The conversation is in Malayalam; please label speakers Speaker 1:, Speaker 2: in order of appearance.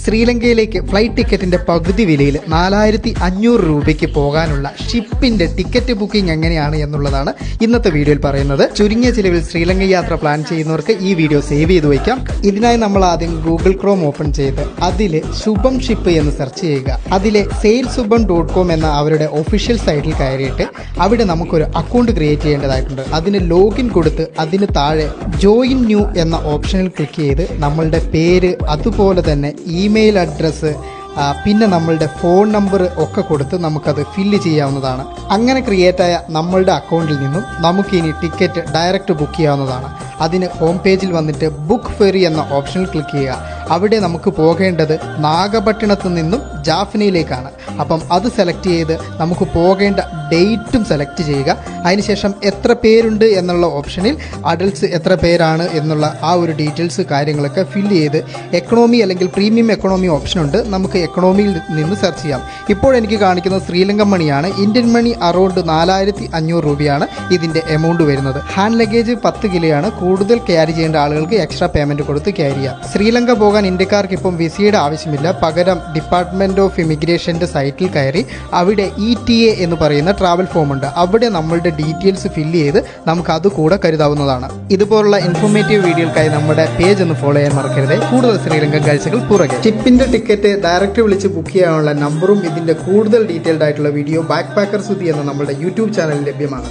Speaker 1: ശ്രീലങ്കയിലേക്ക് ഫ്ലൈറ്റ് ടിക്കറ്റിന്റെ പകുതി വിലയിൽ 4500 രൂപയ്ക്ക് പോകാനുള്ള ഷിപ്പിന്റെ ടിക്കറ്റ് ബുക്കിംഗ് എങ്ങനെയാണ് എന്നുള്ളതാണ് ഇന്നത്തെ വീഡിയോയിൽ പറയുന്നത്. ചുരുങ്ങിയ ചിലവിൽ ശ്രീലങ്ക യാത്ര പ്ലാൻ ചെയ്യുന്നവർക്ക് ഈ വീഡിയോ സേവ് ചെയ്ത് വയ്ക്കാം. ഇതിനായി നമ്മൾ ആദ്യം ഗൂഗിൾ ക്രോം ഓപ്പൺ ചെയ്ത് അതിൽ ശുഭം ഷിപ്പ് എന്ന് സെർച്ച് ചെയ്യുക. അതിലെ sailsubham.com എന്ന അവരുടെ ഒഫീഷ്യൽ സൈറ്റിൽ കയറിയിട്ട് അവിടെ നമുക്കൊരു അക്കൗണ്ട് ക്രിയേറ്റ് ചെയ്യേണ്ടതായിട്ടുണ്ട്. അതിന് ലോഗിൻ കൊടുത്ത് അതിന് താഴെ ജോയിൻ ന്യൂ എന്ന ഓപ്ഷനിൽ ക്ലിക്ക് ചെയ്ത് നമ്മളുടെ പേര്, അതുപോലെ തന്നെ ഇമെയിൽ അഡ്രസ്സ്, പിന്നെ നമ്മളുടെ ഫോൺ നമ്പർ ഒക്കെ കൊടുത്ത് നമുക്കത് ഫില്ല് ചെയ്യാവുന്നതാണ്. അങ്ങനെ ക്രിയേറ്റായ നമ്മളുടെ അക്കൗണ്ടിൽ നിന്നും നമുക്കിനി ടിക്കറ്റ് ഡയറക്റ്റ് ബുക്ക് ചെയ്യാവുന്നതാണ്. അതിന് ഹോം പേജിൽ വന്നിട്ട് ബുക്ക് ഫെറി എന്ന ഓപ്ഷനിൽ ക്ലിക്ക് ചെയ്യുക. അവിടെ നമുക്ക് പോകേണ്ടത് നാഗപട്ടണത്ത് നിന്നും ജാഫ്നയിലേക്കാണ്. അപ്പം അത് സെലക്ട് ചെയ്ത് നമുക്ക് പോകേണ്ട ഡേറ്റും സെലക്ട് ചെയ്യുക. അതിനുശേഷം എത്ര പേരുണ്ട് എന്നുള്ള ഓപ്ഷനിൽ അഡൽട്ട്സ് എത്ര പേരാണ് എന്നുള്ള ആ ഒരു ഡീറ്റെയിൽസ് കാര്യങ്ങളൊക്കെ ഫില്ല് ചെയ്ത് എക്കണോമി അല്ലെങ്കിൽ പ്രീമിയം എക്കണോമി ഓപ്ഷൻ ഉണ്ട്, നമുക്ക് എക്കണോമിയിൽ നിന്ന് സെർച്ച് ചെയ്യാം. ഇപ്പോൾ എനിക്ക് കാണിക്കുന്നത് ശ്രീലങ്കൻ മണിയാണ്. ഇന്ത്യൻ മണി അറൗണ്ട് 4500 രൂപയാണ് ഇതിൻ്റെ എമൗണ്ട് വരുന്നത്. Hand luggage 10 കിലോയാണ്. കൂടുതൽ ക്യാരി ചെയ്യേണ്ട ആളുകൾക്ക് എക്സ്ട്രാ പേയ്മെൻറ്റ് കൊടുത്ത് ക്യാരി ചെയ്യാം. ശ്രീലങ്ക പോകാൻ ഇന്ത്യക്കാർക്ക് ഇപ്പം വിസയുടെ ആവശ്യമില്ല. പകരം ഡിപ്പാർട്ട്മെൻറ്റ് ഓഫ് ഇമിഗ്രേഷൻ്റെ സൈറ്റിൽ കയറി അവിടെ ETA എന്ന് പറയുന്ന ട്രാവൽ ഫോം ഉണ്ട്. അവിടെ നമ്മളുടെ ഡീറ്റെയിൽസ് ഫില്ല് ചെയ്ത് നമുക്ക് അത് കൂടെ കരുതാവുന്നതാണ്. ഇതുപോലുള്ള ഇൻഫോർമേറ്റീവ് വീഡിയോകൾക്കായി നമ്മുടെ പേജ് ഒന്ന് ഫോളോ ചെയ്യാൻ മറക്കരുത്. കൂടുതൽ ശ്രീലങ്കൻ കാഴ്ചകൾ പുറകെ. ഷിപ്പിന്റെ ടിക്കറ്റ് ഡയറക്റ്റ് വിളിച്ച് ബുക്ക് ചെയ്യാനുള്ള നമ്പറും ഇതിന്റെ കൂടുതൽ ഡീറ്റെയിൽഡ് ആയിട്ടുള്ള വീഡിയോ ബാക്ക് പാക്കർ സുധി എന്ന നമ്മുടെ യൂട്യൂബ് ചാനലിൽ ലഭ്യമാണ്.